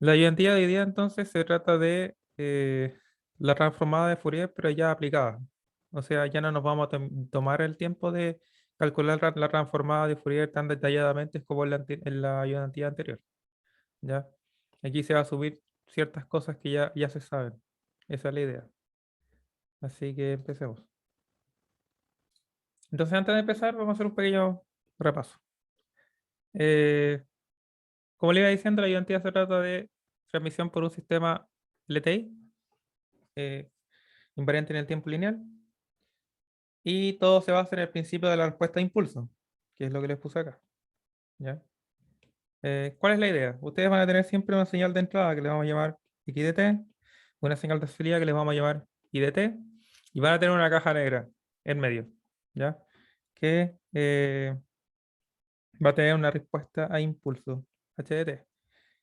La ayudantía de hoy día entonces se trata de la transformada de Fourier, pero ya aplicada. O sea, ya no nos vamos a tomar el tiempo de calcular la transformada de Fourier tan detalladamente como en la ayudantía anterior. ¿Ya? Aquí se va a subir ciertas cosas que ya se saben. Esa es la idea. Así que empecemos. Entonces, antes de empezar, vamos a hacer un pequeño repaso. Eh, Como le iba diciendo, la ayudantía se trata de transmisión por un sistema LTI, eh, invariante en el tiempo lineal, y todo se basa en el principio de la respuesta de impulso, que es lo que les puse acá. ¿Ya? ¿Cuál es la idea? Ustedes van a tener siempre una señal de entrada que le vamos a llamar X de t, una señal de salida que les vamos a llamar Y de t, y van a tener una caja negra en medio, ¿ya? Que va a tener una respuesta a impulso, H de t.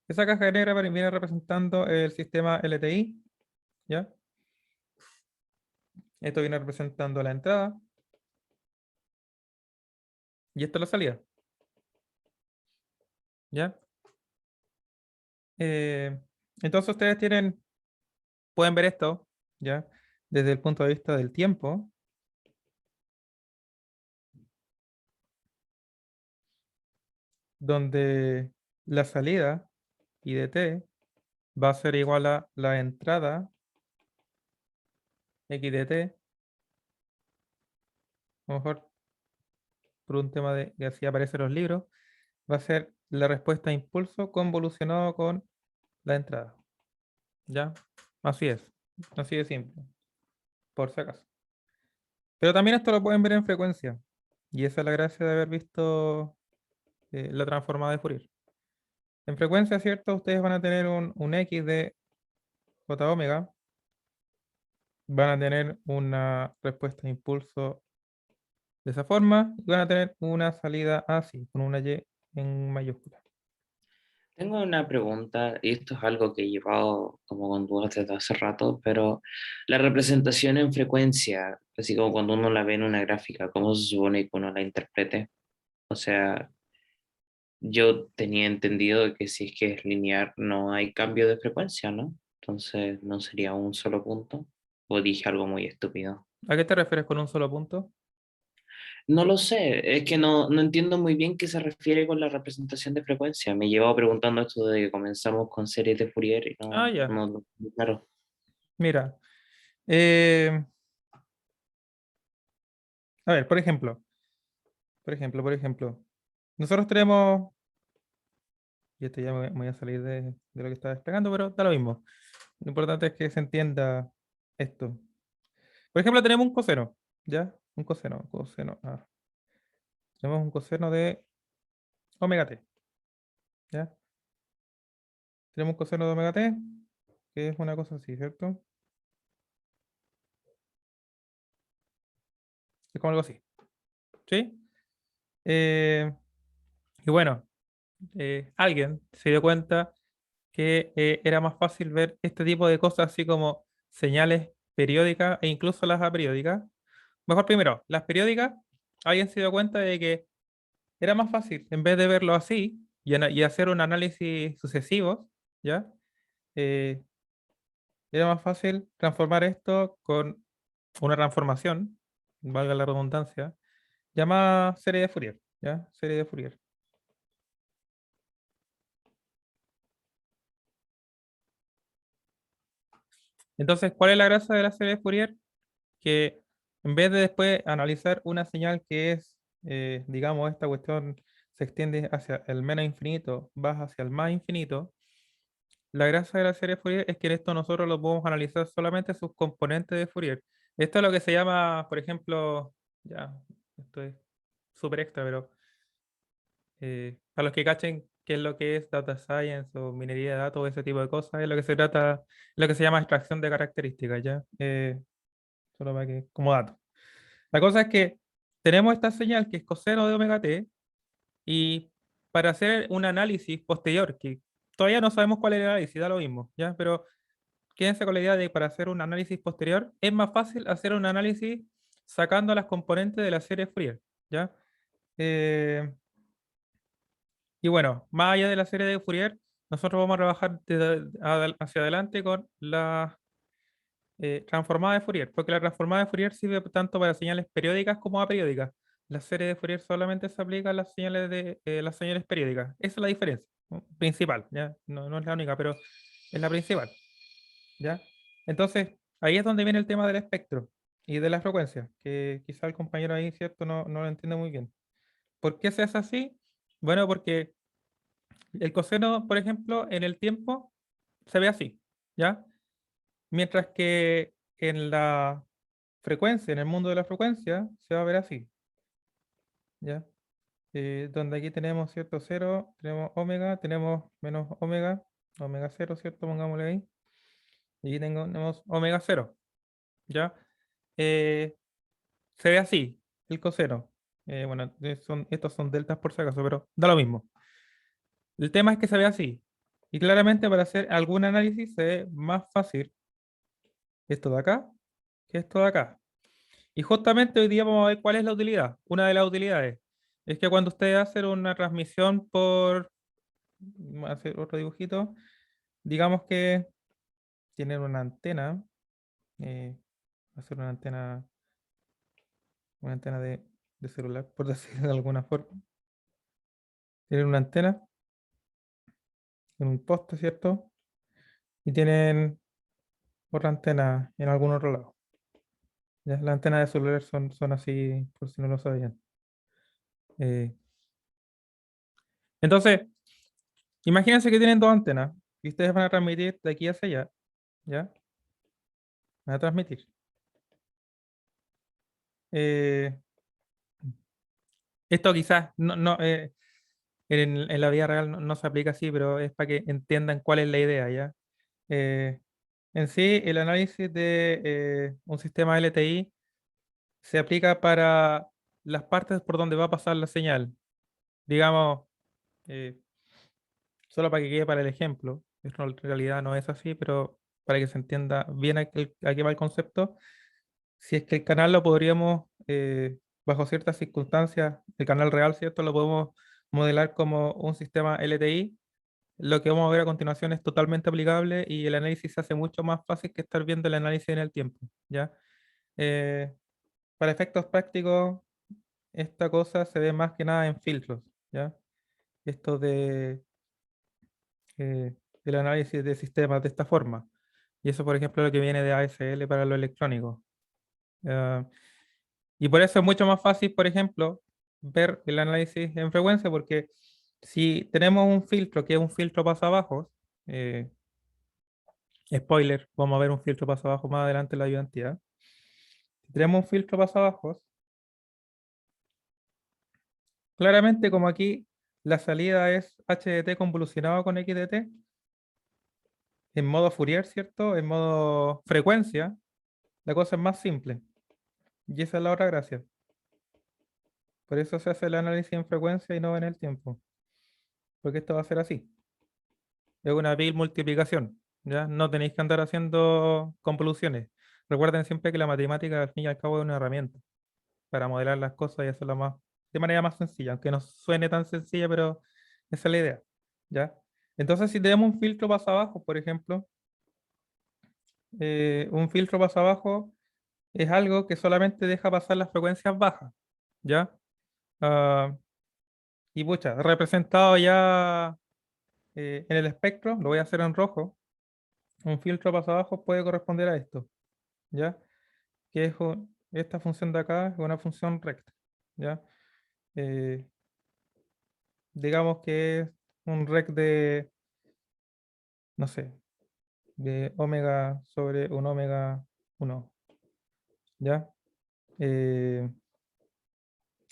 Esa caja negra viene representando el sistema LTI, ¿ya? Esto viene representando la entrada y esto es la salida, ¿ya? Eh, entonces ustedes pueden ver esto, ¿ya? Desde el punto de vista del tiempo, donde la salida I de t va a ser igual a la entrada X de t, a lo mejor por un tema de que así aparecen los libros, va a ser la respuesta a impulso convolucionado con la entrada, ¿ya? Así es, así de simple, por si acaso. Pero también esto lo pueden ver en frecuencia, y esa es la gracia de haber visto la transformada de Fourier. En frecuencia, ¿cierto? Ustedes van a tener un X de J omega, van a tener una respuesta de impulso de esa forma, y van a tener una salida así, con una Y en mayúscula. Tengo una pregunta, y esto es algo que he llevado como con dudas desde hace rato, pero la representación en frecuencia, así como cuando uno la ve en una gráfica, ¿cómo se supone que uno la interprete? O sea, yo tenía entendido que si es que es lineal no hay cambio de frecuencia, ¿no? Entonces no sería un solo punto. ¿O dije algo muy estúpido? ¿A qué te refieres con un solo punto? No lo sé, es que no entiendo muy bien qué se refiere con la representación de frecuencia. Me llevaba preguntando esto desde que comenzamos con series de Fourier y Ah, no, ya. no, claro. Mira, eh, a ver, por ejemplo, nosotros tenemos, y esto ya me voy a salir de lo que estaba explicando, pero da lo mismo. Lo importante es que se entienda esto. Por ejemplo, tenemos un coseno, ¿ya? Un coseno. Tenemos un coseno de omega t, ¿ya? Tenemos un coseno de omega t, que es una cosa así, ¿cierto? Es como algo así, ¿sí? Eh, y bueno, alguien se dio cuenta que era más fácil ver este tipo de cosas así como señales periódicas e incluso las aperiódicas. Mejor primero, las periódicas, alguien se dio cuenta de que era más fácil, en vez de verlo así y hacer un análisis sucesivo, ¿ya? Eh, Era más fácil transformar esto con una transformación, valga la redundancia, llamada serie de Fourier, ¿ya? Serie de Fourier. Entonces, ¿cuál es la gracia de la serie de Fourier? Que en vez de después analizar una señal que es, digamos, esta cuestión se extiende hacia el menos infinito, vas hacia el más infinito, la gracia de la serie de Fourier es que en esto nosotros lo podemos analizar solamente sus componentes de Fourier. Esto es lo que se llama, por ejemplo, ya, esto es súper extra, pero para los que cachen qué es lo que es data science o minería de datos, ese tipo de cosas, es lo que se trata, lo que se llama extracción de características, ¿ya? Solo para que, como dato. La cosa es que tenemos esta señal que es coseno de omega t y para hacer un análisis posterior, que todavía no sabemos cuál es el análisis, da lo mismo, ¿ya? Pero quédense con la idea de que para hacer un análisis posterior es más fácil hacer un análisis sacando las componentes de la serie Fourier, ¿ya? Eh, y bueno, más allá de la serie de Fourier, nosotros vamos a trabajar hacia adelante con la transformada de Fourier, porque la transformada de Fourier sirve tanto para señales periódicas como aperiódicas. La serie de Fourier solamente se aplica a las señales las señales periódicas. Esa es la diferencia, ¿no? Principal, ¿ya? No, no es la única, pero es la principal, ¿ya? Entonces, ahí es donde viene el tema del espectro y de la frecuencia, que quizá el compañero ahí, ¿cierto? No lo entiende muy bien. ¿Por qué se hace así? Bueno, porque el coseno, por ejemplo, en el tiempo se ve así, ¿ya? Mientras que en la frecuencia, en el mundo de la frecuencia, se va a ver así, ¿ya? Donde aquí tenemos, ¿cierto? Cero, tenemos omega, tenemos menos omega, omega cero, ¿cierto? Pongámosle ahí. Y aquí tenemos omega cero, ¿ya? Eh, Se ve así, el coseno. Bueno, estos son deltas por si acaso, pero da lo mismo. El tema es que se ve así. Y claramente para hacer algún análisis se ve más fácil esto de acá que esto de acá. Y justamente hoy día vamos a ver cuál es la utilidad. Una de las utilidades es que cuando ustedes hacen una transmisión voy a hacer otro dibujito, digamos que tienen una antena, hacer una antena de celular, por decirlo de alguna forma. Tienen una antena en un poste, ¿cierto? Y tienen otra antena en algún otro lado. ¿Ya? Las antenas de celular son así, por si no lo sabían. Eh, entonces, imagínense que tienen dos antenas y ustedes van a transmitir de aquí hacia allá, ¿ya? Van a transmitir. Eh, Esto quizás en la vida real no se aplica así, pero es para que entiendan cuál es la idea, ¿ya? Eh, en sí, el análisis de un sistema LTI se aplica para las partes por donde va a pasar la señal. Digamos, eh, solo para que quede para el ejemplo, esto en realidad no es así, pero para que se entienda bien a qué va el concepto, si es que el canal lo podríamos, bajo ciertas circunstancias, el canal real, ¿cierto? Lo podemos modelar como un sistema LTI. Lo que vamos a ver a continuación es totalmente aplicable y el análisis se hace mucho más fácil que estar viendo el análisis en el tiempo, ¿ya? Eh, para efectos prácticos, esta cosa se ve más que nada en filtros, ¿ya? Esto eh, del análisis de sistemas de esta forma. Y eso, por ejemplo, es lo que viene de ASL para lo electrónico. Ah, y por eso es mucho más fácil, por ejemplo, ver el análisis en frecuencia, porque si tenemos un filtro que es un filtro paso abajo, eh, spoiler, vamos a ver un filtro paso abajo más adelante en la ayudantía. Si tenemos un filtro paso abajo, claramente como aquí la salida es HDT convolucionado con XDT, en modo Fourier, ¿cierto? En modo frecuencia, la cosa es más simple. Y esa es la otra gracia. Por eso se hace el análisis en frecuencia y no en el tiempo. Porque esto va a ser así. Es una vil multiplicación. ¿Ya? No tenéis que andar haciendo convoluciones. Recuerden siempre que la matemática al fin y al cabo es una herramienta para modelar las cosas y hacerlo de manera más sencilla, aunque no suene tan sencilla, pero esa es la idea. ¿Ya? Entonces, si tenemos un filtro paso abajo, por ejemplo, un filtro paso abajo es algo que solamente deja pasar las frecuencias bajas. ¿Ya? Ah, y pucha, representado ya en el espectro, lo voy a hacer en rojo. Un filtro paso abajo puede corresponder a esto, ¿ya? Que es esta función de acá es una función recta, ¿ya? Eh, digamos que es un rec de, no sé, de omega sobre un omega uno, ¿ya? Eh,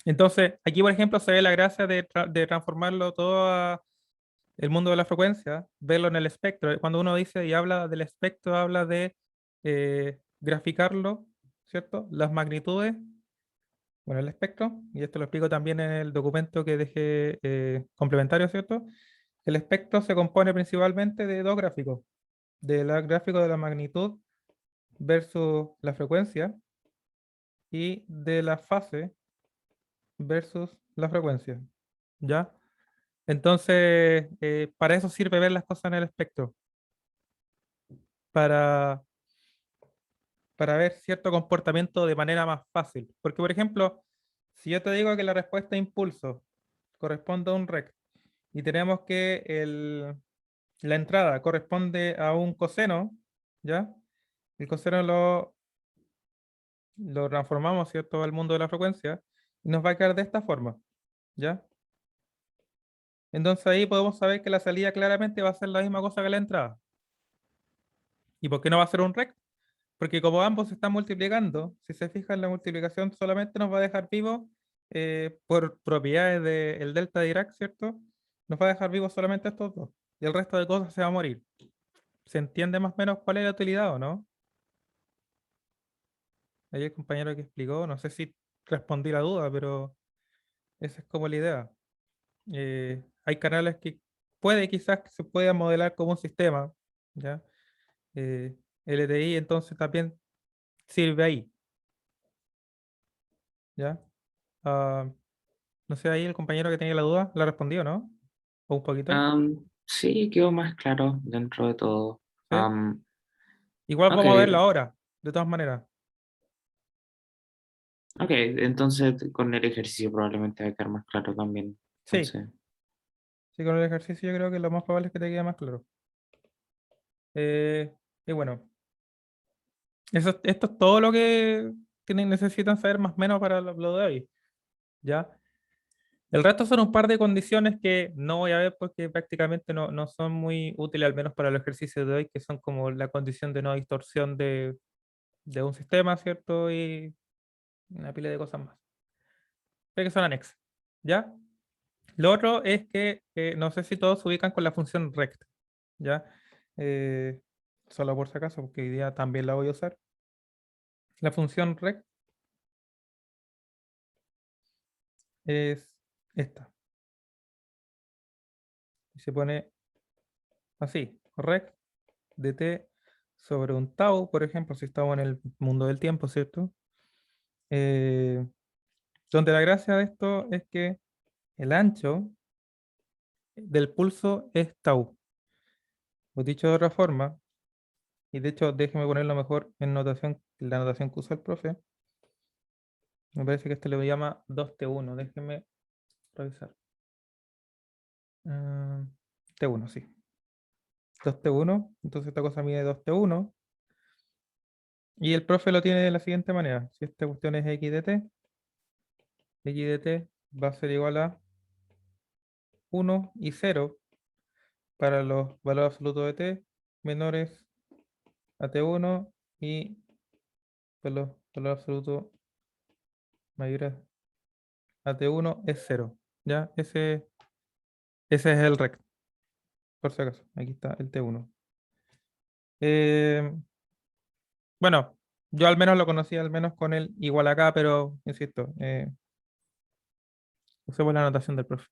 entonces, aquí por ejemplo se ve la gracia de transformarlo todo a el mundo de la frecuencia, verlo en el espectro. Cuando uno dice y habla del espectro, habla de graficarlo, ¿cierto? Las magnitudes, bueno, el espectro, y esto lo explico también en el documento que dejé complementario, ¿cierto? El espectro se compone principalmente de dos gráficos, del gráfico de la magnitud versus la frecuencia y de la fase versus la frecuencia, ¿ya? Entonces, para eso sirve ver las cosas en el espectro, para, para ver cierto comportamiento de manera más fácil. Porque, por ejemplo, si yo te digo que la respuesta a impulso corresponde a un rect y tenemos que la entrada corresponde a un coseno, ¿ya? El coseno lo transformamos, ¿cierto?, al mundo de la frecuencia y nos va a quedar de esta forma, ¿ya? Entonces ahí podemos saber que la salida claramente va a ser la misma cosa que la entrada. ¿Y por qué no va a ser un rect? Porque como ambos se están multiplicando, si se fijan, la multiplicación solamente nos va a dejar vivos por propiedades del delta de Dirac, ¿cierto? Nos va a dejar vivos solamente estos dos. Y el resto de cosas se va a morir. ¿Se entiende más o menos cuál es la utilidad o no? Ahí el compañero que explicó, no sé si respondí la duda, pero esa es como la idea. Hay canales que puede quizás que se pueda modelar como un sistema, ¿ya? LTI entonces también sirve ahí, ¿ya? Ah, no sé, ahí el compañero que tenía la duda, ¿la respondió, no? ¿O un poquito? Sí, quedó más claro dentro de todo. ¿Sí? Igual Ok, vamos a verlo ahora, de todas maneras. ok, entonces con el ejercicio probablemente va a quedar más claro también. Sí, Entonces, sí, con el ejercicio yo creo que lo más probable es que te quede más claro. Eh, y bueno, esto es todo lo que necesitan saber más o menos para lo de hoy, ¿ya? El resto son un par de condiciones que no voy a ver porque prácticamente no son muy útiles, al menos para los ejercicios de hoy, que son como la condición de no distorsión de un sistema, ¿cierto? Y una pila de cosas más. Pero que son anexas, ¿ya? Lo otro es que no sé si todos se ubican con la función rect, ¿ya? Eh, Solo por si acaso, porque hoy día también la voy a usar. La función rect es esta. Y se pone así, rect de t sobre un tau, por ejemplo, si estamos en el mundo del tiempo, ¿cierto? Eh, Donde la gracia de esto es que el ancho del pulso es tau. O dicho de otra forma, y de hecho déjeme ponerlo mejor en notación, la notación que usa el profe. Me parece que este lo llama 2T1. Déjeme revisar. Ah, T1, sí. 2T1. Entonces esta cosa mide 2T1. Y el profe lo tiene de la siguiente manera. Si esta cuestión es x de t, x de t va a ser igual a 1 y 0 para los valores absolutos de t menores a t1 y para los valores absolutos mayores a t1 es 0. ¿Ya? Ese es el rect, por si acaso. Aquí está el t1. Eh, bueno, yo al menos lo conocí al menos con el igual acá, pero insisto, usemos la anotación del profe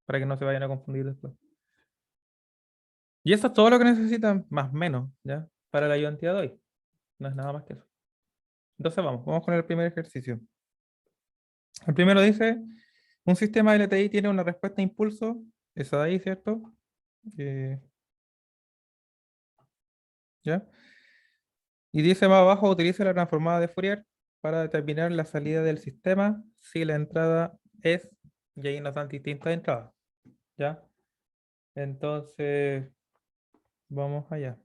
para que no se vayan a confundir después. Y eso es todo lo que necesitan, más o menos, ¿ya? Para la ayudantía de hoy. No es nada más que eso. Entonces vamos con el primer ejercicio. El primero dice, un sistema LTI tiene una respuesta a impulso, esa de ahí, ¿cierto? Eh, ¿Ya? Y dice más abajo, utilice la transformada de Fourier para determinar la salida del sistema si la entrada es, y ahí nos dan distintas entradas, ¿ya? Entonces, vamos allá.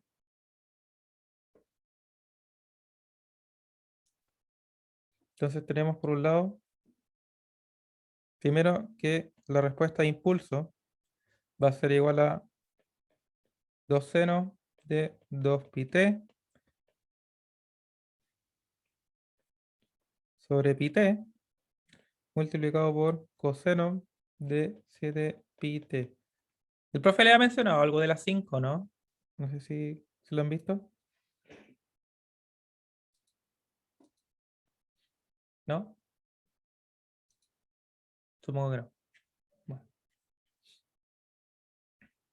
Entonces tenemos por un lado, primero que la respuesta a impulso va a ser igual a 2 seno de 2 pi t sobre pi t multiplicado por coseno de 7 pi t. El profe le ha mencionado algo de las 5, ¿no? No sé si lo han visto, ¿no? Supongo que no. Bueno,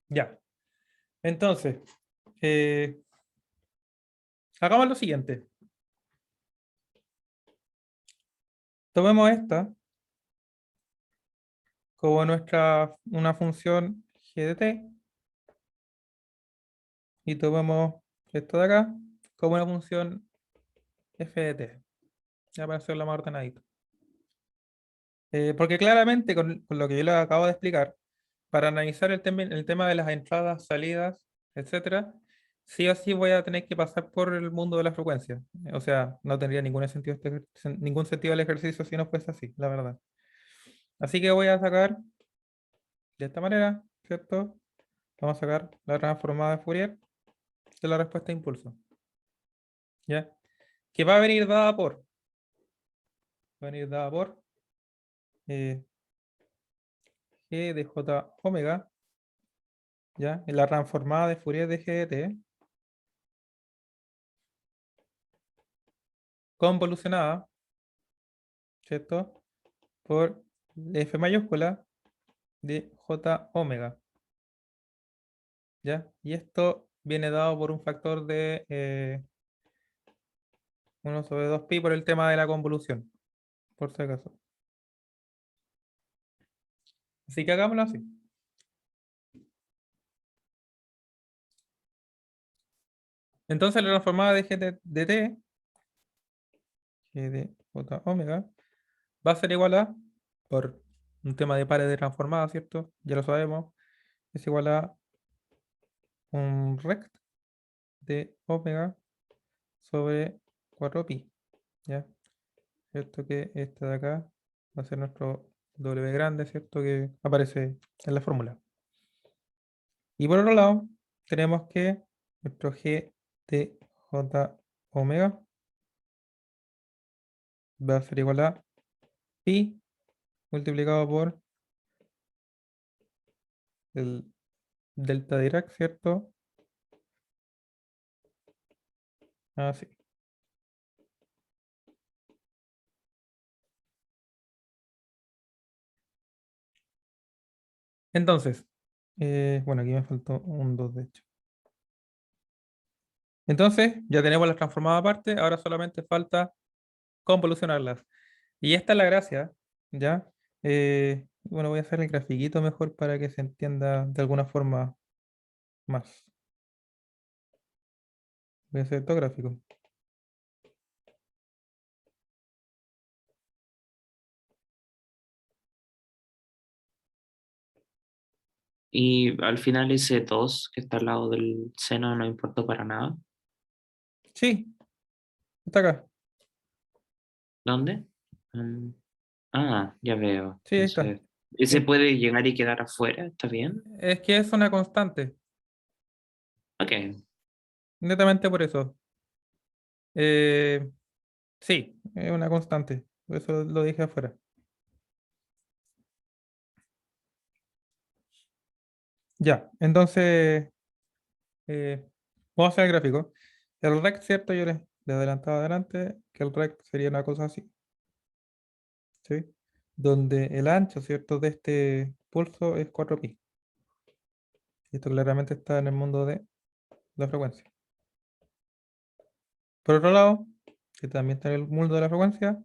ya. Entonces, eh, hagamos lo siguiente. Tomemos esta como una función g de t, y tomemos esto de acá como una función f de t, ya para hacerlo más ordenadito. Porque claramente con lo que yo les acabo de explicar, para analizar el tema de las entradas, salidas, etcétera, sí o sí voy a tener que pasar por el mundo de la frecuencia. O sea, no tendría ningún sentido el ejercicio si no fuese así, la verdad. Así que voy a sacar de esta manera, ¿cierto? Vamos a sacar la transformada de Fourier de la respuesta de impulso, ¿ya? Que va a venir dada por eh, G de J omega, ¿ya? En la transformada de Fourier de G de T, convolucionada, ¿cierto? Por F mayúscula de J omega, ¿ya? Y esto viene dado por un factor de 1 sobre 2pi por el tema de la convolución, por si acaso. Así que hagámoslo así. Entonces la transformada de G de T, G de J omega, va a ser igual a, por un tema de pares de transformada, ¿cierto? Ya lo sabemos, es igual a un rect de omega sobre 4pi, ¿ya? ¿Cierto? Que este de acá va a ser nuestro W grande, ¿cierto? Que aparece en la fórmula. Y por otro lado, tenemos que nuestro G de J omega va a ser igual a pi multiplicado por el delta Dirac, ¿cierto? Así. Entonces, bueno, aquí me faltó un 2 de hecho. Entonces, ya tenemos las transformadas aparte, ahora solamente falta convolucionarlas. Y esta es la gracia, ¿ya? Bueno, voy a hacer el grafiquito mejor para que se entienda de alguna forma más. Voy a hacer todo gráfico. Y al final ese 2 que está al lado del seno no importa para nada. Sí, está acá. ¿Dónde? Mm, ya veo. Sí, ahí está. Entonces, ese Sí. puede llegar y quedar afuera, ¿está bien? Es que es una constante, Ok. netamente por eso. Eh, sí, es una constante. Por eso lo dije afuera. Ya, entonces, vamos a hacer el gráfico. El rect, ¿cierto? Yo le adelantaba adelante que el rect sería una cosa así, ¿sí? Donde el ancho, ¿cierto? De este pulso es 4pi. Esto claramente está en el mundo de la frecuencia. Por otro lado, que también está en el mundo de la frecuencia,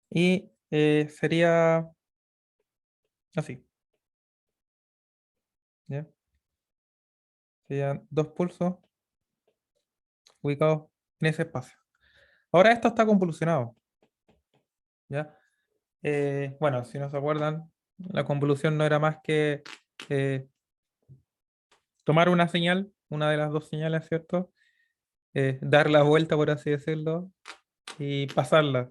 y sería así, ¿ya? Serían dos pulsos ubicados en ese espacio. Ahora esto está convolucionado, ¿ya? Bueno, si no se acuerdan, la convolución no era más que eh, tomar una señal, una de las dos señales, ¿cierto? Dar la vuelta, por así decirlo, y pasarla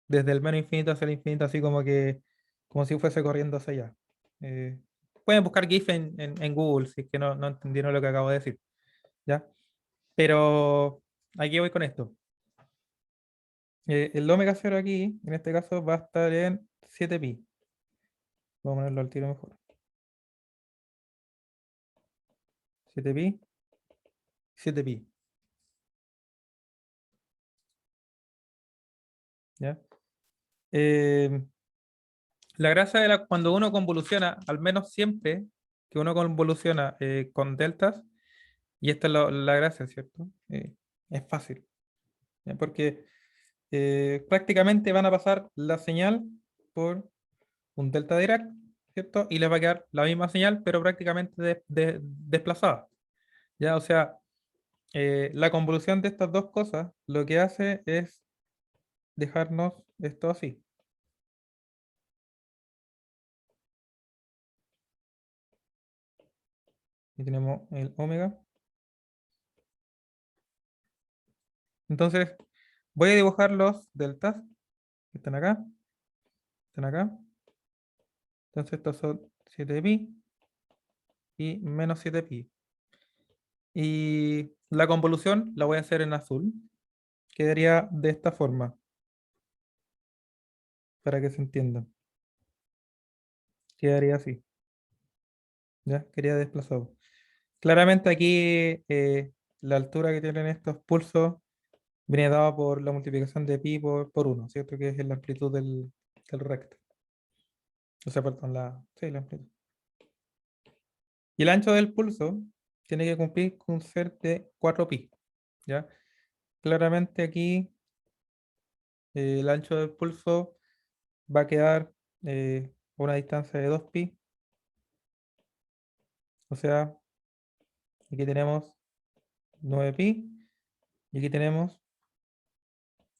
desde el menos infinito hacia el infinito, así como si fuese corriendo hacia allá. Eh, Pueden buscar GIF en Google si es que no entendieron lo que acabo de decir, ¿ya? Pero aquí voy con esto. El omega cero aquí, en este caso, va a estar en 7pi. Vamos a ponerlo al tiro mejor. 7pi, 7pi, ¿ya? Eh, la gracia de cuando uno convoluciona, al menos siempre que uno convoluciona con deltas, y esta es la gracia, ¿cierto? Es fácil, ¿ya? Porque prácticamente van a pasar la señal por un delta Dirac, ¿cierto? Y les va a quedar la misma señal, pero prácticamente desplazada. ¿Ya? O sea, la convolución de estas dos cosas lo que hace es dejarnos esto así. Y tenemos el omega. Entonces, voy a dibujar los deltas que están acá, están acá. Entonces, estos son 7pi y menos 7pi. Y la convolución la voy a hacer en azul. Quedaría de esta forma, para que se entienda. Quedaría así. ¿Ya? Quedaría desplazado. Claramente aquí la altura que tienen estos pulsos viene dada por la multiplicación de pi por 1, ¿cierto? Que es la amplitud del recto. O sea, perdón, sí, la amplitud. Y el ancho del pulso tiene que cumplir con ser de 4pi, ¿ya? Claramente aquí el ancho del pulso va a quedar a una distancia de 2pi. O sea, aquí tenemos 9pi y aquí tenemos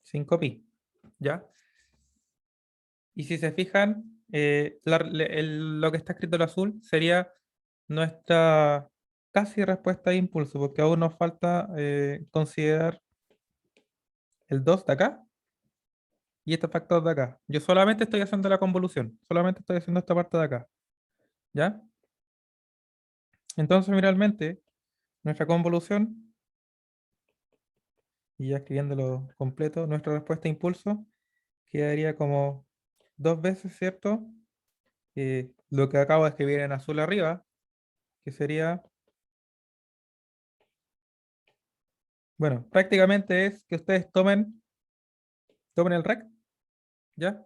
5pi, ¿ya? Y si se fijan, lo que está escrito en azul sería nuestra casi respuesta de impulso, porque aún nos falta considerar el 2 de acá y este factor de acá. Yo solamente estoy haciendo la convolución, solamente estoy haciendo esta parte de acá, ¿ya? Entonces, realmente, nuestra convolución, y ya escribiéndolo completo, nuestra respuesta de impulso quedaría como dos veces, ¿cierto? Lo que acabo de escribir en azul arriba, que sería, bueno, prácticamente es que ustedes tomen el rec, ¿ya?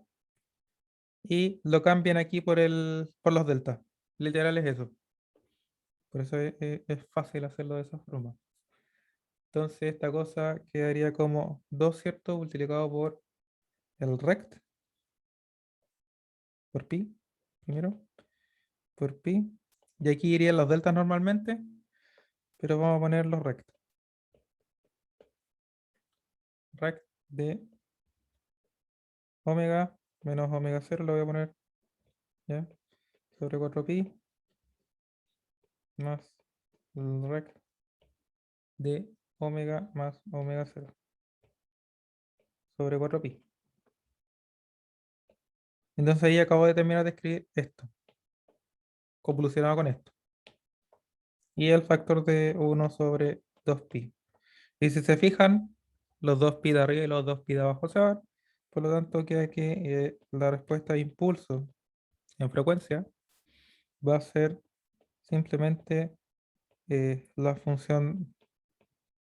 Y lo cambian aquí por los deltas. Literal es eso. Por eso es fácil hacerlo de esa forma. Entonces esta cosa quedaría como 2, ¿cierto? Multiplicado por el rect, por pi, primero, por pi. Y aquí irían los deltas normalmente, pero vamos a poner los rect. Rect de omega menos omega 0 lo voy a poner, ¿ya? Sobre 4pi más el rect de omega más omega 0 sobre 4pi. Entonces ahí acabo de terminar de escribir esto, convolucionado con esto. Y el factor de 1 sobre 2pi. Y si se fijan, los 2pi de arriba y los 2pi de abajo se van. Por lo tanto, queda que la respuesta de impulso en frecuencia va a ser simplemente la función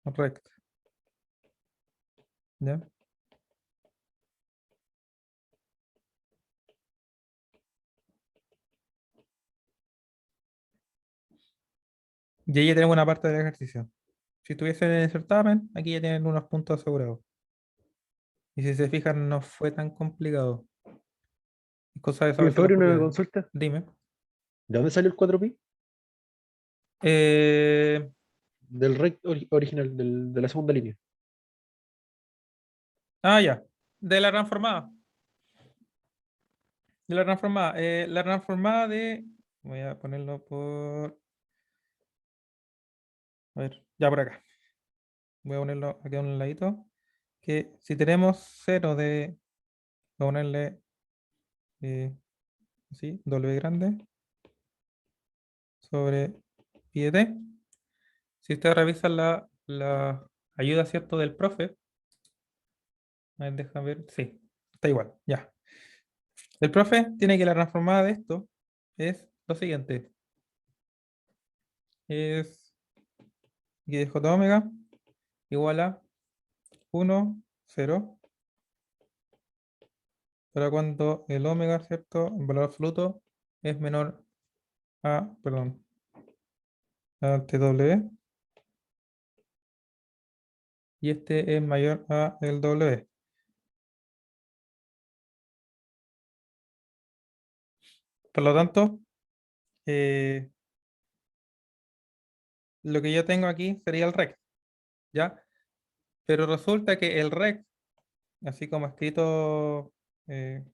recta. ¿Ya? Y ahí ya tenemos una parte del ejercicio. Si estuviesen en el certamen, aquí ya tienen unos puntos asegurados. Y si se fijan, no fue tan complicado. Es cosa de Oye, saberse las Fabri, una propiedades. consulta. Dime. ¿De dónde salió el 4pi? Eh, Del rect original, de la segunda línea. ya. De la transformada. De la transformada. La transformada de. Voy a ponerlo por. A ver, ya por acá. Voy a ponerlo aquí a un ladito. Que si tenemos 0 de. Voy a ponerle. Así, W grande. Sobre pi de t. Si ustedes revisan la ayuda, ¿cierto? Del profe. A ver, déjame ver. Sí, está igual. Ya. El profe tiene que la transformada de esto es lo siguiente. Es y de j omega igual a 1, 0, para cuando el omega, ¿cierto? En valor absoluto es menor a, perdón, a TW y este es mayor a el W. Por lo tanto, eh, lo que yo tengo aquí sería el rect, ¿ya? Pero resulta que el rect, así como escrito eh,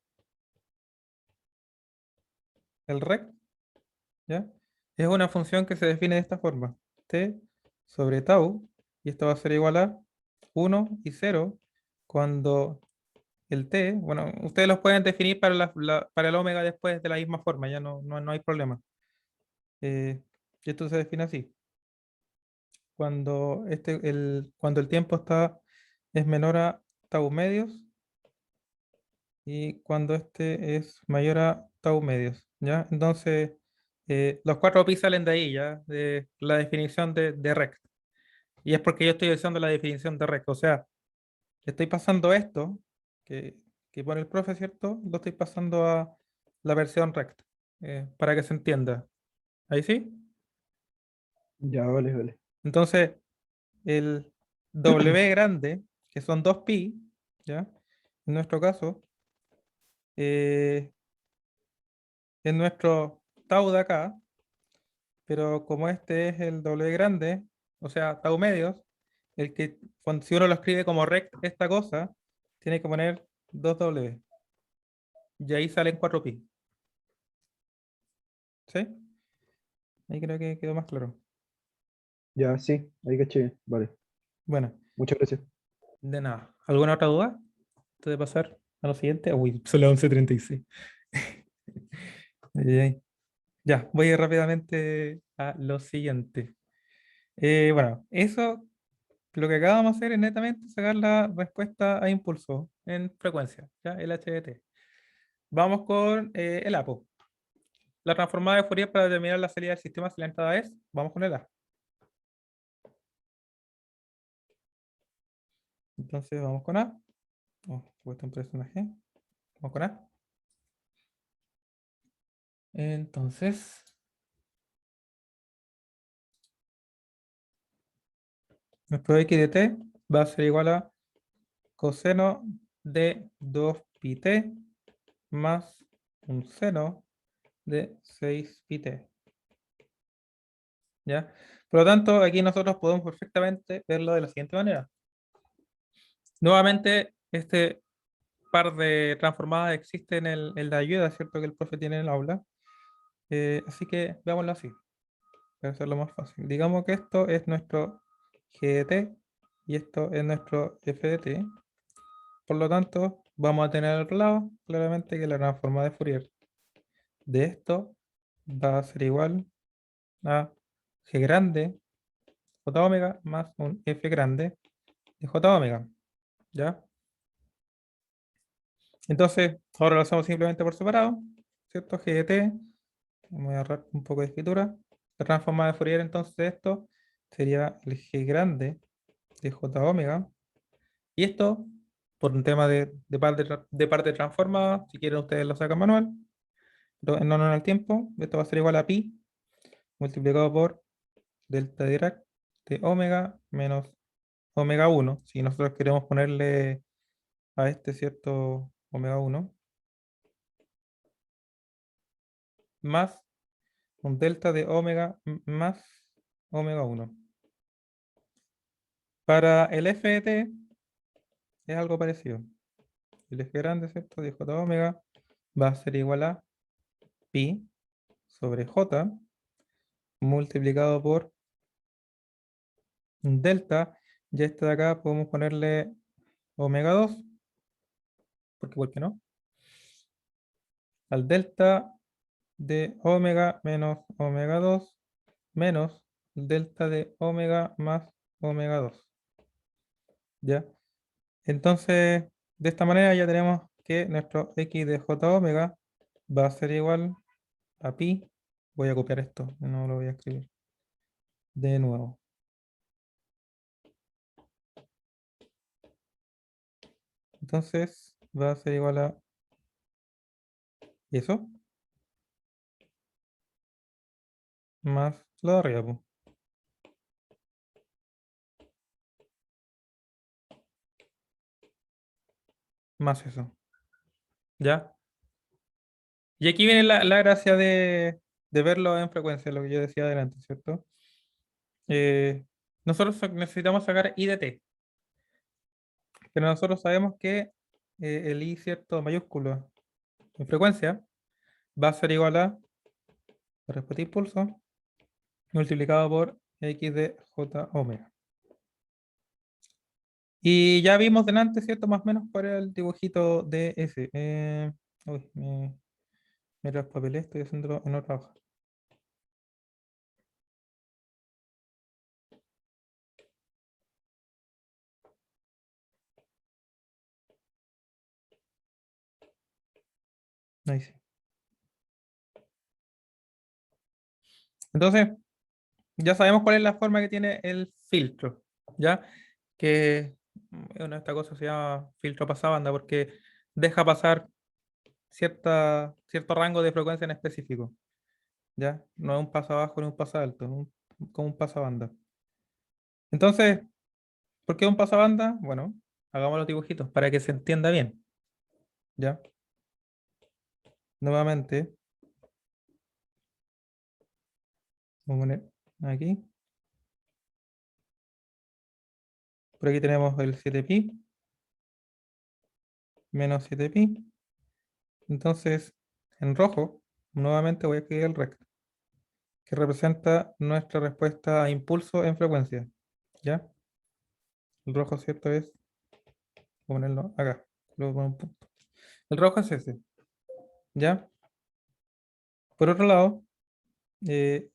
el rect, ¿ya? Es una función que se define de esta forma. T sobre tau, y esto va a ser igual a 1 y 0 cuando el t, bueno, ustedes los pueden definir para, para el omega después de la misma forma, ya no hay problema. Y esto se define así. Cuando el tiempo es menor a tau medios y cuando este es mayor a tau medios, ¿ya? Entonces, los 4 pi salen de ahí, ¿ya? De la definición de rect. Y es porque yo estoy usando la definición de rect. O sea, estoy pasando esto que pone el profe, ¿cierto? Lo estoy pasando a la versión rect, para que se entienda. ¿Ahí sí? Ya, vale, vale. Entonces, el W grande, que son 2pi, ¿ya? En nuestro caso, eh, es nuestro tau de acá, pero como este es el W grande, o sea, tau medios, si uno lo escribe como rect esta cosa, tiene que poner 2W. Y ahí salen 4pi. ¿Sí? Ahí creo que quedó más claro. Ya, sí, ahí caché bien. Vale, Bueno, muchas gracias. de nada. ¿Alguna otra duda? Antes de pasar a lo siguiente. Uy, son las 11:36. Ay, ya, voy a ir rápidamente a lo siguiente. Bueno, eso, lo que acabamos de hacer es netamente sacar la respuesta a impulso en frecuencia, ¿ya? El HDT. Vamos con el APO. La transformada de Fourier para determinar la salida del sistema si la entrada es, vamos con el A. Entonces vamos con A. Oh, puesto en personaje. Vamos con A. Entonces, nuestro x de t va a ser igual a coseno de 2πt más un seno de 6πt. ¿Ya? Por lo tanto, aquí nosotros podemos perfectamente verlo de la siguiente manera. Nuevamente, este par de transformadas existe en la ayuda, ¿cierto? Que el profe tiene en el aula. Así que veámoslo así, para hacerlo más fácil. Digamos que esto es nuestro g de t y esto es nuestro f de t. Por lo tanto, vamos a tener al lado claramente que la transformada de Fourier de esto va a ser igual a g grande j omega más un f grande de j omega. ¿Ya? Entonces, ahora lo hacemos simplemente por separado, ¿cierto? G de t, voy a ahorrar un poco de escritura. La transformada de Fourier entonces de esto sería el g grande de j omega. Y esto, por un tema de parte transformada, si quieren ustedes lo sacan manual, pero en honor al tiempo, esto va a ser igual a pi multiplicado por delta Dirac de omega menos omega 1. Si nosotros queremos ponerle a este cierto omega 1, más un delta de omega más omega 1. Para el f de t es algo parecido. El f grande, ¿cierto? De j omega va a ser igual a pi sobre j multiplicado por delta. Ya este de acá podemos ponerle omega 2, porque ¿por qué no? Al delta de omega menos omega 2 menos delta de omega más omega 2. ¿Ya? Entonces, de esta manera ya tenemos que nuestro x de j omega va a ser igual a pi. Voy a copiar esto, no lo voy a escribir de nuevo. Entonces, va a ser igual a eso más lo de arriba, po, más eso. ¿Ya? Y aquí viene la gracia de verlo en frecuencia, lo que yo decía adelante, ¿cierto? Nosotros necesitamos sacar I de t, pero nosotros sabemos que el I, ¿cierto? Mayúsculo en frecuencia va a ser igual a la respuesta de impulso multiplicado por x de j omega. Y ya vimos delante, ¿cierto? Más o menos cuál era el dibujito de ese. Uy, me traspapelé, estoy haciéndolo en otra hoja. Ahí sí. Entonces, ya sabemos cuál es la forma que tiene el filtro, ¿ya? Que bueno, esta cosa se llama filtro pasabanda porque deja pasar cierto rango de frecuencia en específico, ¿ya? No es un paso abajo ni un paso alto, como un pasabanda. Entonces, ¿por qué un pasabanda? Bueno, hagamos los dibujitos para que se entienda bien, ¿ya? Nuevamente, vamos a poner aquí. Por aquí tenemos el 7pi menos 7pi. Entonces, en rojo, nuevamente voy a escribir el recto, que representa nuestra respuesta a impulso en frecuencia, ¿ya? El rojo, ¿cierto? Voy a ponerlo acá, luego con un punto. El rojo es ese, ¿ya? Por otro lado,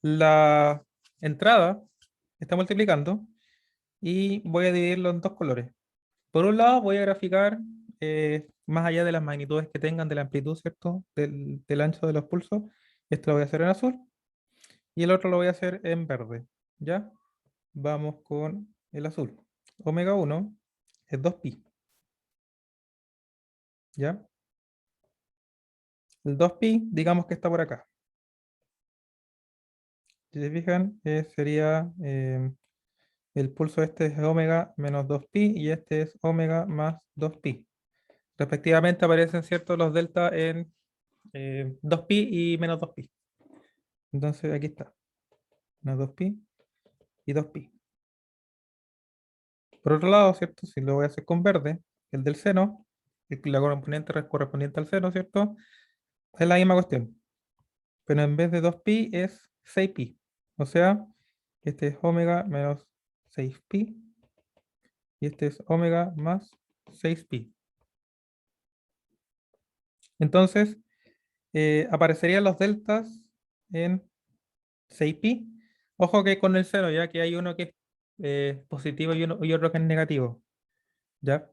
la entrada está multiplicando y voy a dividirlo en dos colores. Por un lado, voy a graficar más allá de las magnitudes que tengan de la amplitud, ¿cierto? Del ancho de los pulsos. Esto lo voy a hacer en azul y el otro lo voy a hacer en verde, ¿ya? Vamos con el azul. Omega 1 es 2pi, ¿ya? El 2pi, digamos que está por acá. Si se fijan, sería el pulso este es omega menos 2pi y este es omega más 2pi. Respectivamente aparecen, ¿cierto? Los delta en 2pi y menos 2pi. Entonces aquí está. Menos 2pi y 2pi. Por otro lado, ¿cierto? Si lo voy a hacer con verde, el del seno, la componente correspondiente al seno, ¿cierto? Es la misma cuestión. Pero en vez de 2pi es 6pi. O sea, este es omega menos 6pi y este es omega más 6pi. Entonces, aparecerían los deltas en 6pi. Ojo que con el cero, ya que hay uno que es positivo y otro que es negativo. ¿Ya?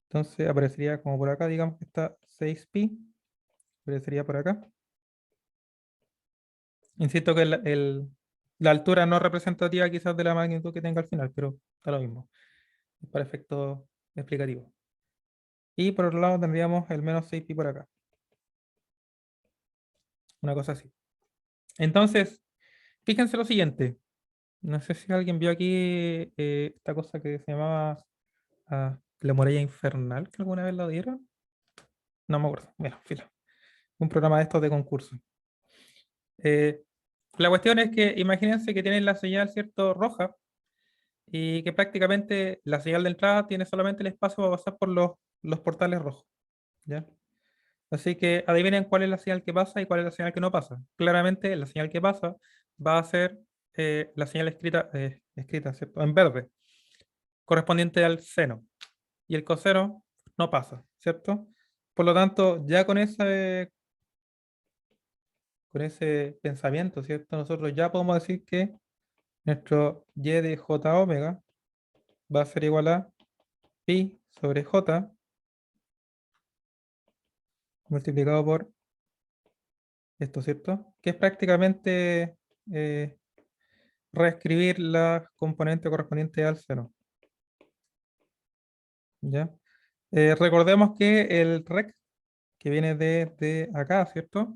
Entonces aparecería como por acá, digamos que está 6pi. Aparecería por acá. Insisto que la altura no es representativa quizás de la magnitud que tenga al final, pero está lo mismo. Es para efectos explicativos. Y por otro lado tendríamos el menos 6pi por acá. Una cosa así. Entonces, fíjense lo siguiente. No sé si alguien vio aquí esta cosa que se llamaba la muralla infernal, que alguna vez lo dieron. No me acuerdo. Bueno, filo. Un programa de estos de concurso. Eh, la cuestión es que imagínense que tienen la señal, ¿cierto? Roja y que prácticamente la señal de entrada tiene solamente el espacio para pasar por los portales rojos. ¿Ya? Así que adivinen cuál es la señal que pasa y cuál es la señal que no pasa. Claramente la señal que pasa va a ser la señal escrita, ¿cierto? En verde, correspondiente al seno. Y el coseno no pasa, ¿cierto? Por lo tanto, ya con ese pensamiento, ¿cierto? Nosotros ya podemos decir que nuestro y de j omega va a ser igual a pi sobre j multiplicado por esto, ¿cierto? Que es prácticamente eh, reescribir la componente correspondiente al seno. ¿Ya? Recordemos que el rec, que viene de acá, ¿cierto?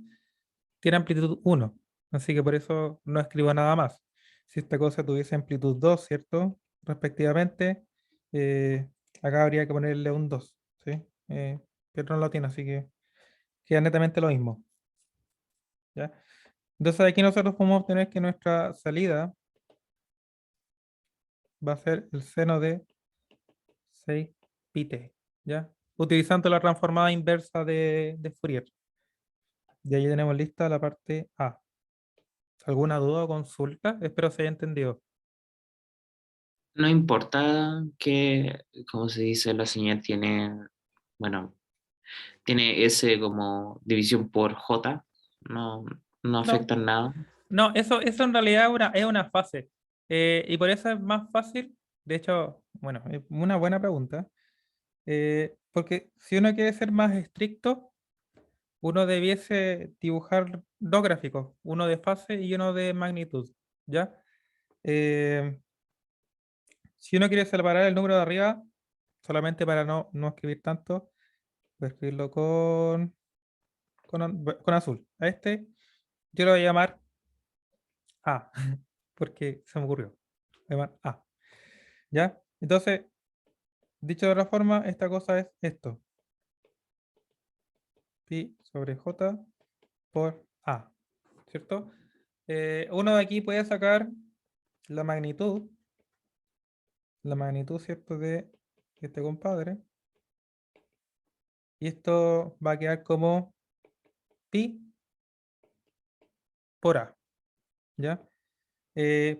Tiene amplitud 1, así que por eso no escribo nada más. Si esta cosa tuviese amplitud 2, ¿cierto? Respectivamente, eh, acá habría que ponerle un 2, ¿sí? Pero no lo tiene, así que queda netamente lo mismo. ¿ya? Entonces aquí nosotros podemos obtener que nuestra salida va a ser el seno de 6 pi-t, ¿ya? Utilizando la transformada inversa de Fourier. Y ahí tenemos lista la parte A. ¿Alguna duda o consulta? Espero se haya entendido. No importa que, como se dice, la señal tiene, bueno, tiene S como división por J, no, no No, afecta en nada. no, eso en realidad es una fase. Y por eso es más fácil. De hecho, bueno, es una buena pregunta. Porque si uno quiere ser más estricto, uno debiese dibujar dos gráficos, uno de fase y uno de magnitud, ¿ya? Eh, si uno quiere separar el número de arriba, solamente para no escribir tanto, voy a escribirlo con azul. A este yo lo voy a llamar A, porque se me ocurrió. Voy a llamar A, ¿ya? Entonces, dicho de otra forma, esta cosa es esto. Pi sobre J por A, ¿cierto? Uno de aquí puede sacar la magnitud, ¿cierto? De este compadre. Y esto va a quedar como pi por A, ¿ya?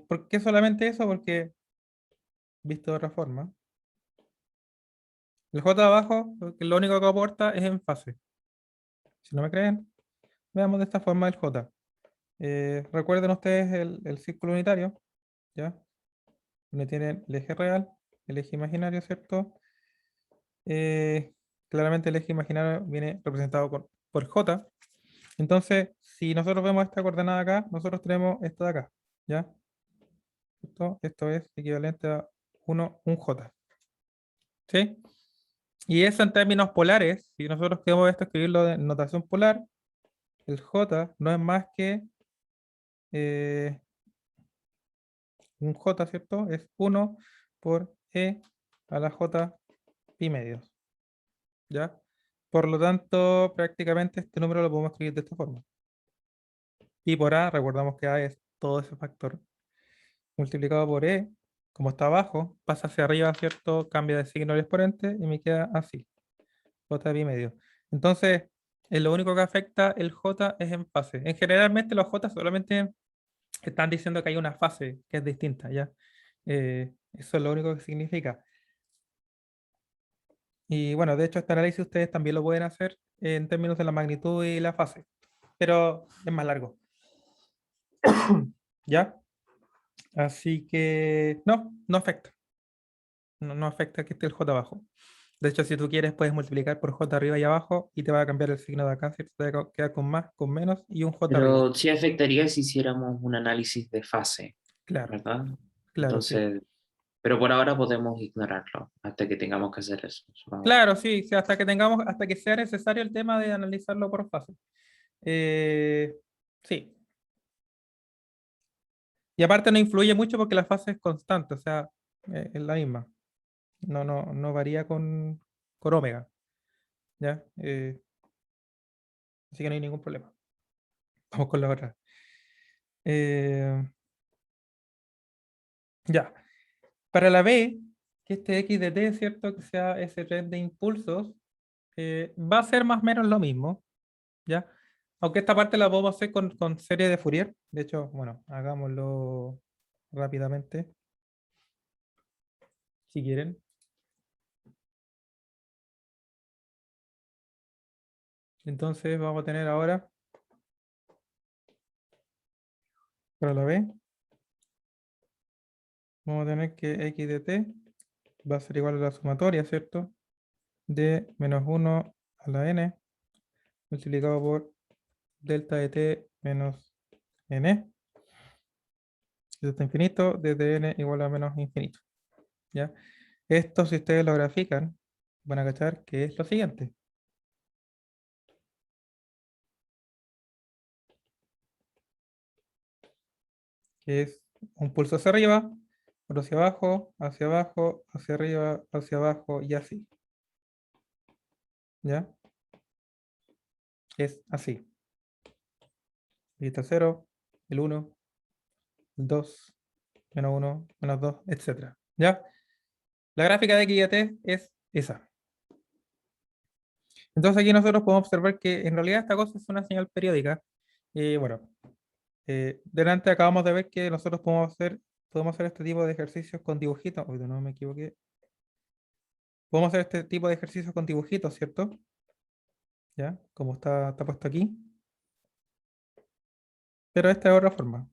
¿Por qué solamente eso? Porque, visto de otra forma, el J de abajo, lo único que aporta es en fase. Si no me creen, veamos de esta forma el J. Recuerden ustedes el círculo unitario, ¿ya? Donde tienen el eje real, el eje imaginario, ¿cierto? Eh, claramente el eje imaginario viene representado por J. Entonces, si nosotros vemos esta coordenada acá, nosotros tenemos esta de acá, ¿ya? Esto es equivalente a un J, ¿sí? Y eso en términos polares, si nosotros queremos esto escribirlo de notación polar, el J no es más que eh, un J, ¿cierto? Es 1 por E a la J pi medios, ¿ya? Por lo tanto, prácticamente este número lo podemos escribir de esta forma. Pi por A, recordamos que A es todo ese factor, multiplicado por E, como está abajo, pasa hacia arriba, ¿cierto? Cambia de signo el exponente y me queda así, J pi medio. Entonces, lo único que afecta el J es en fase. Generalmente los J solamente están diciendo que hay una fase que es distinta, ¿ya? Eso es lo único que significa. Y bueno, de hecho, este análisis ustedes también lo pueden hacer en términos de la magnitud y la fase, pero es más largo, ¿ya? Así que no afecta. No afecta que esté el J abajo. De hecho, si tú quieres, puedes multiplicar por J arriba y abajo y te va a cambiar el signo de acá, ¿cierto? Te va a quedar con más, con menos y un J arriba. Pero sí afectaría si hiciéramos un análisis de fase, Claro, ¿verdad? claro, sí. Entonces, pero por ahora podemos ignorarlo hasta que tengamos que hacer eso, supongo. Claro, sí, sí, hasta que sea necesario el tema de analizarlo por fase. Eh, sí. Y aparte no influye mucho porque la fase es constante, o sea, es la misma. No varía con omega, ¿ya? Así que no hay ningún problema. Vamos con la otra. Eh, ya. Para la B, que este x de t, ¿cierto? Que sea ese tren de impulsos, va a ser más o menos lo mismo, ¿ya? Aunque esta parte la podemos hacer con serie de Fourier. De hecho, bueno, hagámoslo rápidamente, si quieren. Entonces vamos a tener ahora, para la B, vamos a tener que x de t va a ser igual a la sumatoria, ¿cierto? De menos 1 a la n multiplicado por delta de t menos n. Esto está infinito, desde n igual a menos infinito, ¿ya? Esto, si ustedes lo grafican, van a cachar que es lo siguiente. Que es un pulso hacia arriba, otro hacia abajo, hacia arriba, hacia abajo y así. ¿Ya? Es así. Aquí está el 0, el 1, el 2, menos 1, menos 2, etc. ¿Ya? La gráfica de X y de T es esa. Entonces aquí nosotros podemos observar que en realidad esta cosa es una señal periódica. Y bueno, delante acabamos de ver que nosotros podemos hacer este tipo de ejercicios con dibujitos. Uy, no me equivoqué. Podemos hacer este tipo de ejercicios con dibujitos, ¿cierto? ¿Ya? Como está puesto aquí. Pero esta es otra forma.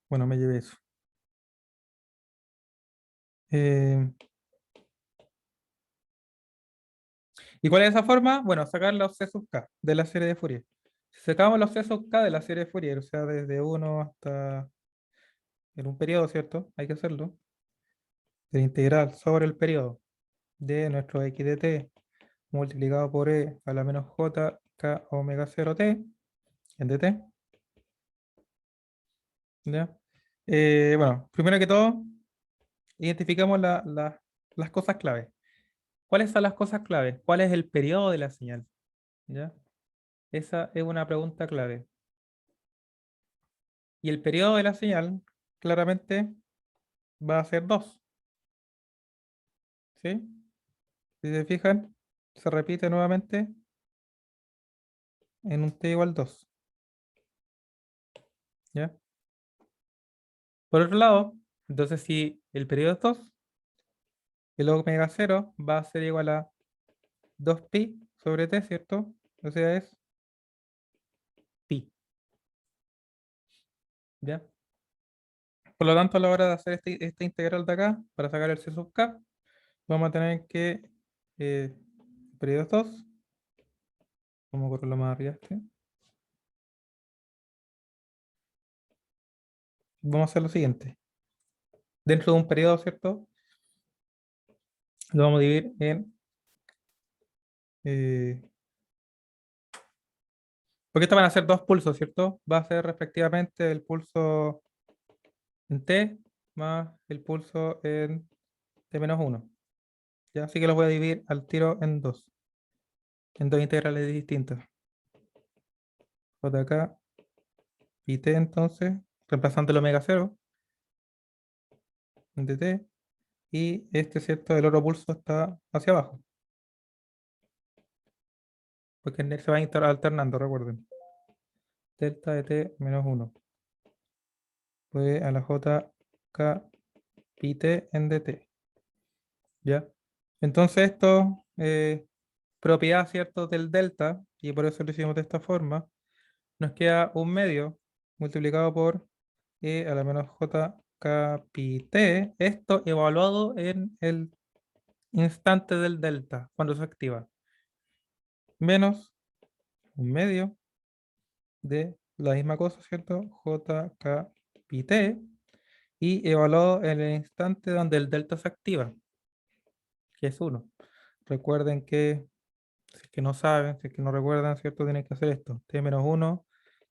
Bueno, me llevé eso. Eh, ¿Y cuál es esa forma? Bueno, sacar los C sub k de la serie de Fourier. Si sacamos los C sub k de la serie de Fourier, o sea, desde 1 hasta en un periodo, ¿cierto? Hay que hacerlo. La integral sobre el periodo de nuestro x de t multiplicado por e a la menos j k omega 0 t en dt. ¿Ya? Bueno, primero que todo, identificamos las cosas clave. ¿Cuáles son las cosas clave? ¿Cuál es el periodo de la señal? ¿Ya? Esa es una pregunta clave. Y el periodo de la señal, claramente, va a ser 2. ¿Sí? Si se fijan, se repite nuevamente en un t igual 2. ¿Ya? Por otro lado, entonces si el periodo es 2, el omega 0 va a ser igual a 2pi sobre t, ¿cierto? O sea, es pi. ¿Ya? Por lo tanto, a la hora de hacer esta integral de acá, para sacar el c sub k, vamos a tener que periodo es 2. Vamos a correrlo más arriba este. Vamos a hacer lo siguiente. Dentro de un periodo, ¿cierto? Lo vamos a dividir en... porque estos van a ser dos pulsos, ¿cierto? Va a ser respectivamente el pulso en t más el pulso en t menos 1. ¿Ya? Así que los voy a dividir al tiro en dos integrales distintas. Jk y t entonces, reemplazando el omega 0 en dt, y este, ¿cierto? El otro pulso está hacia abajo, porque en él se va a estar alternando, recuerden. Delta de t menos 1. Pues a la jk pi t en dt. ¿Ya? Entonces esto, propiedad, ¿cierto? Del delta, y por eso lo hicimos de esta forma, nos queda un medio multiplicado por e a la menos jk pi t, esto evaluado en el instante del delta, cuando se activa, menos un medio de la misma cosa, ¿cierto? Jk pi t, y evaluado en el instante donde el delta se activa, que es 1. Recuerden que, si es que no saben, si es que no recuerdan, ¿cierto? Tienen que hacer esto. T menos 1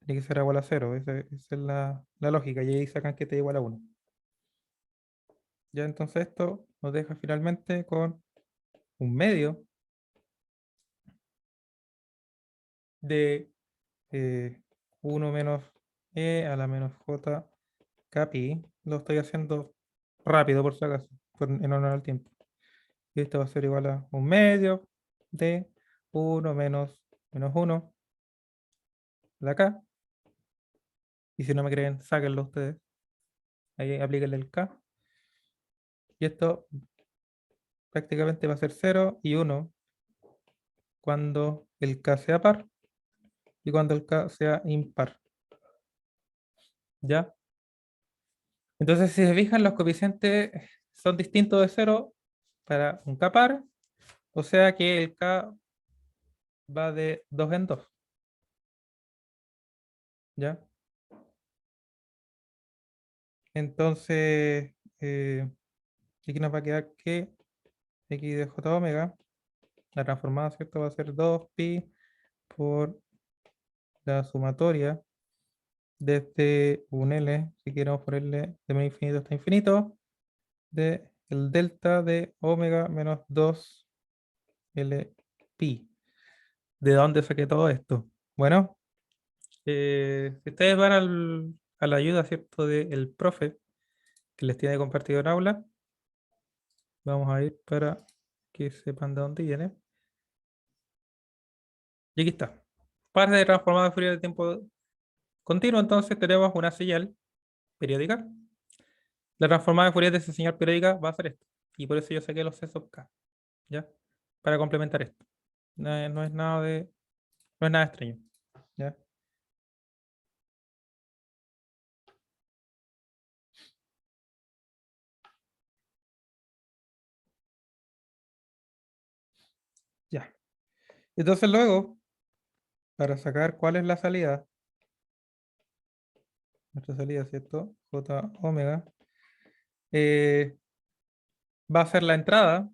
tiene que ser igual a 0. Esa es la lógica. Y ahí sacan que t igual a 1. Ya entonces esto nos deja finalmente con un medio de 1 menos e a la menos j k pi. Lo estoy haciendo rápido por si acaso, en honor al tiempo. Y esto va a ser igual a un medio de 1 menos 1 de acá. Y si no me creen, sáquenlo ustedes. Ahí aplíquenle el k. Y esto prácticamente va a ser 0 y 1 cuando el k sea par y cuando el k sea impar. ¿Ya? Entonces, si se fijan, los coeficientes son distintos de 0 para un k par, o sea que el k va de 2 en 2. ¿Ya? Entonces, aquí nos va a quedar que x de j omega, la transformada, ¿cierto? Va a ser 2pi por la sumatoria desde un L, si queremos ponerle de menos infinito hasta infinito, de el delta de omega menos 2 L pi. ¿De dónde saqué todo esto? Bueno, si ustedes van a la ayuda, ¿cierto? Del profe que les tiene compartido en aula, vamos a ir para que sepan de dónde viene. Y aquí está. Parte de transformada de Fourier de tiempo continuo, entonces tenemos una señal periódica. La transformada de Fourier de esa señal periódica va a ser esto. Y por eso yo saqué los C sub k, ¿ya? Para complementar esto. No es nada no es nada extraño, ¿ya? Ya. Entonces luego, para sacar cuál es la salida, nuestra salida, ¿cierto? J omega, va a ser la entrada,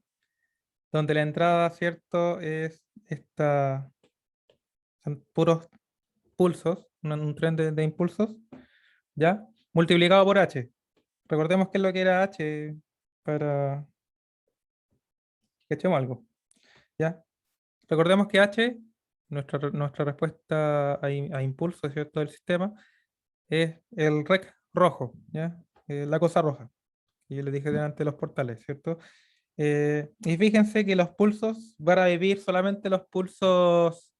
donde la entrada, ¿cierto? Es esta, son puros pulsos, un tren de impulsos, ¿ya? Multiplicado por h. Recordemos qué es lo que era h para que echemos algo, ¿ya? Recordemos que h, nuestra respuesta a impulso, ¿cierto? Del sistema, es el rec rojo, ¿ya? La cosa roja, que yo les dije delante de los portales, ¿cierto? Y fíjense que los pulsos van a vivir solamente los pulsos,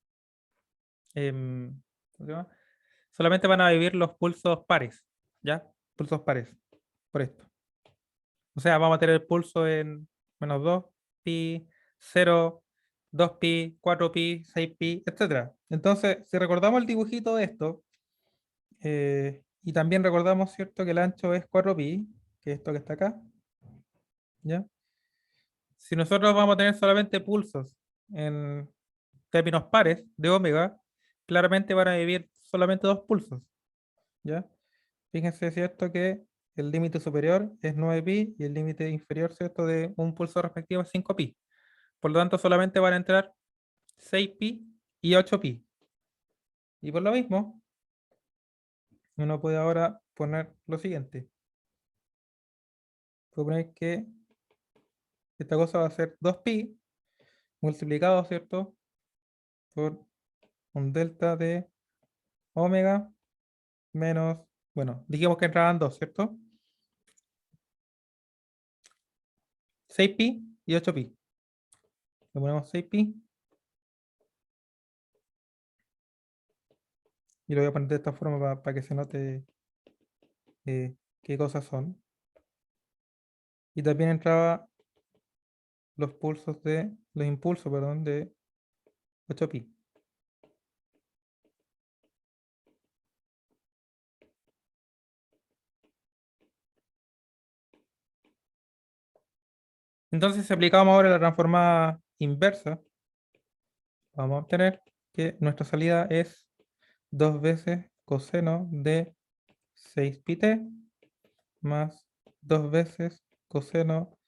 ¿cómo se llama? Solamente van a vivir los pulsos pares, ¿ya? Pulsos pares, por esto. O sea, vamos a tener el pulso en -2, pi, 0, 2pi, 4pi, 6pi, etc. Entonces, si recordamos el dibujito de esto, y también recordamos, ¿cierto?, que el ancho es 4pi, que es esto que está acá, ¿ya? Si nosotros vamos a tener solamente pulsos en términos pares de omega, claramente van a vivir solamente dos pulsos, ¿ya? Fíjense, ¿cierto?, que el límite superior es 9pi y el límite inferior, ¿cierto?, de un pulso respectivo es 5pi. Por lo tanto, solamente van a entrar 6pi y 8pi. Y por lo mismo, uno puede ahora poner lo siguiente. Puedo poner que esta cosa va a ser 2pi multiplicado, ¿cierto?, por un delta de omega menos, bueno, dijimos que entraban dos, ¿cierto? 6pi y 8pi. Le ponemos 6pi y lo voy a poner de esta forma para que se note qué cosas son. Y también entraba los impulsos, perdón, de 8pi. Entonces, si aplicamos ahora la transformada inversa, vamos a obtener que nuestra salida es 2 veces coseno de 6pi-t más 2 veces coseno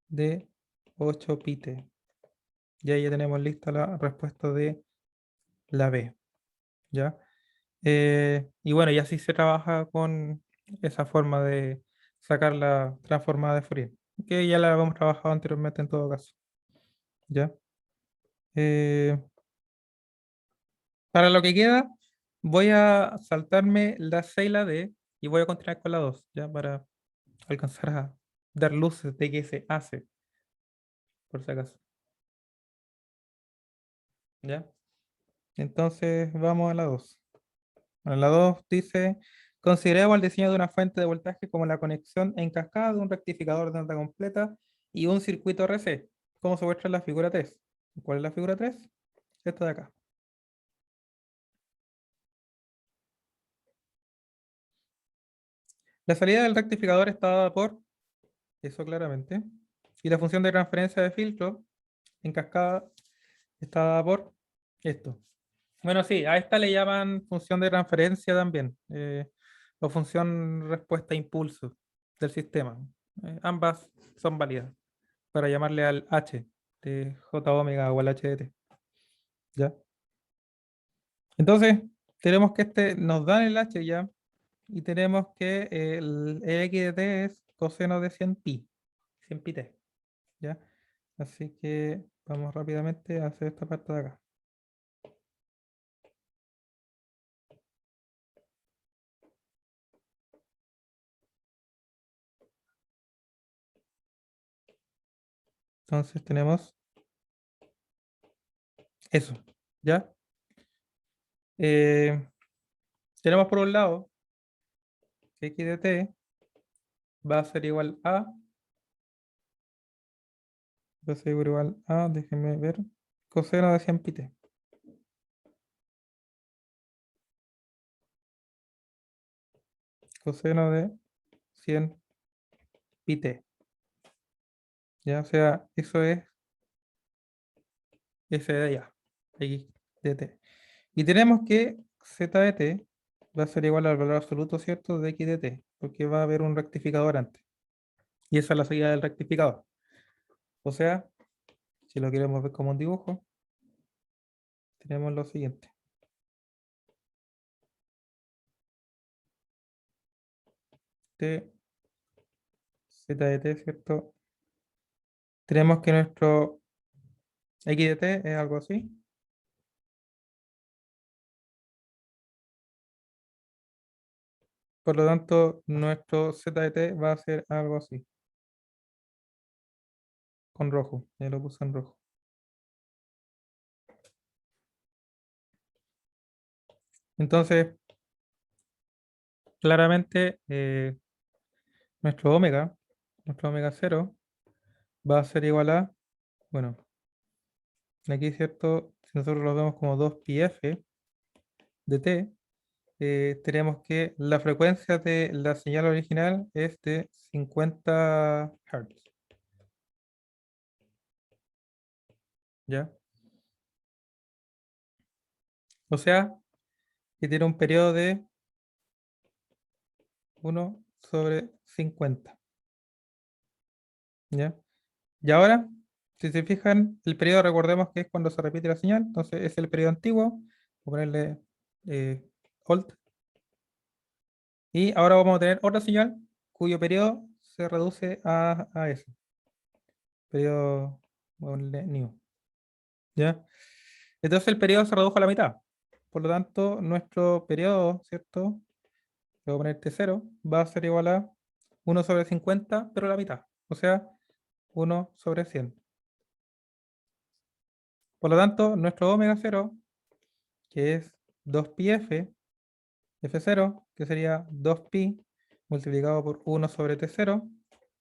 de 8pi-t. Y ahí ya tenemos lista la respuesta de la B, ¿ya? Y bueno, y así se trabaja con esa forma de sacar la transformada de Fourier, que ya la hemos trabajado anteriormente en todo caso, ¿ya? Eh, para lo que queda, voy a saltarme la C y la D y voy a continuar con la 2, ¿ya? Para alcanzar a dar luces de qué se hace, por si acaso, ¿ya? Entonces vamos a la 2. Bueno, la 2 dice, consideremos el diseño de una fuente de voltaje como la conexión en cascada de un rectificador de onda completa y un circuito RC, como se muestra en la figura 3. ¿Cuál es la figura 3? Esta de acá. La salida del rectificador está dada por, eso claramente, y la función de transferencia de filtro en cascada está dada por esto. Bueno, sí, a esta le llaman función de transferencia también, o función respuesta a impulso del sistema. Ambas son válidas para llamarle al H de J omega o al H de T. ¿Ya? Entonces, tenemos que este nos dan el H ya, y tenemos que el X de T es coseno de 100pi, 100pi T. ¿Ya? Así que vamos rápidamente a hacer esta parte de acá. Entonces tenemos eso, ¿ya? Tenemos por un lado que x de t va a ser igual a, déjenme ver, coseno de 100 pi t. Coseno de 100 pi t. Ya, o sea, eso es f de allá, x de t. Y tenemos que z de t va a ser igual al valor absoluto, ¿cierto? De x de t, porque va a haber un rectificador antes. Y esa es la salida del rectificador. O sea, si lo queremos ver como un dibujo, tenemos lo siguiente. T, z de t, ¿cierto? Tenemos que nuestro x de t es algo así. Por lo tanto, nuestro z de t va a ser algo así. Con rojo, ya lo puse en rojo. Entonces, claramente, nuestro omega 0, va a ser igual a, bueno, aquí, ¿cierto? Si nosotros lo vemos como 2πf de t, tenemos que la frecuencia de la señal original es de 50 Hz. ¿Ya? O sea, que tiene un periodo de 1/50. ¿Ya? Y ahora, si se fijan, el periodo recordemos que es cuando se repite la señal, entonces es el periodo antiguo, voy a ponerle old, y ahora vamos a tener otra señal cuyo periodo se reduce a eso, periodo, voy a ponerle new, ¿ya? Entonces el periodo se redujo a la mitad, por lo tanto nuestro periodo, ¿cierto? Le voy a poner T0, va a ser igual a 1/50, pero la mitad, o sea, 1/100. Por lo tanto, nuestro omega 0, que es 2πf, f0, que sería 2pi multiplicado por 1/T0,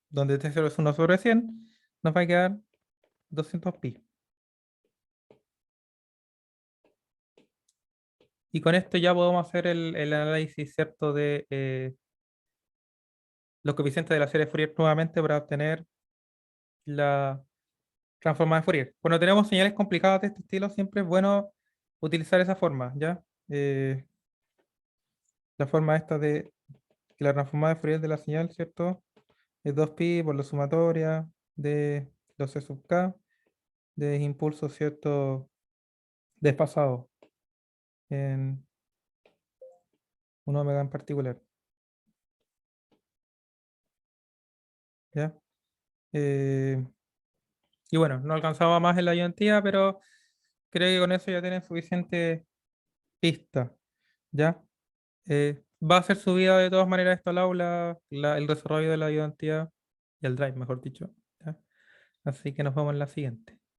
donde T0 es 1/100, nos va a quedar 200pi. Y con esto ya podemos hacer el análisis, ¿cierto?, de los coeficientes de la serie Fourier nuevamente para obtener la transformada de Fourier. Cuando tenemos señales complicadas de este estilo, siempre es bueno utilizar esa forma, ¿ya? La forma esta de que la transformada de Fourier de la señal, ¿cierto? Es 2pi por la sumatoria de los C sub k de impulsos, ¿cierto? Desfasados en un omega en particular. ¿Ya? Eh, y bueno, no alcanzaba más en la ayudantía, pero creo que con eso ya tienen suficiente pista. ¿Ya? Va a ser subida de todas maneras esto al aula, el desarrollo de la ayudantía y el drive, mejor dicho. ¿Ya? Así que nos vemos en la siguiente.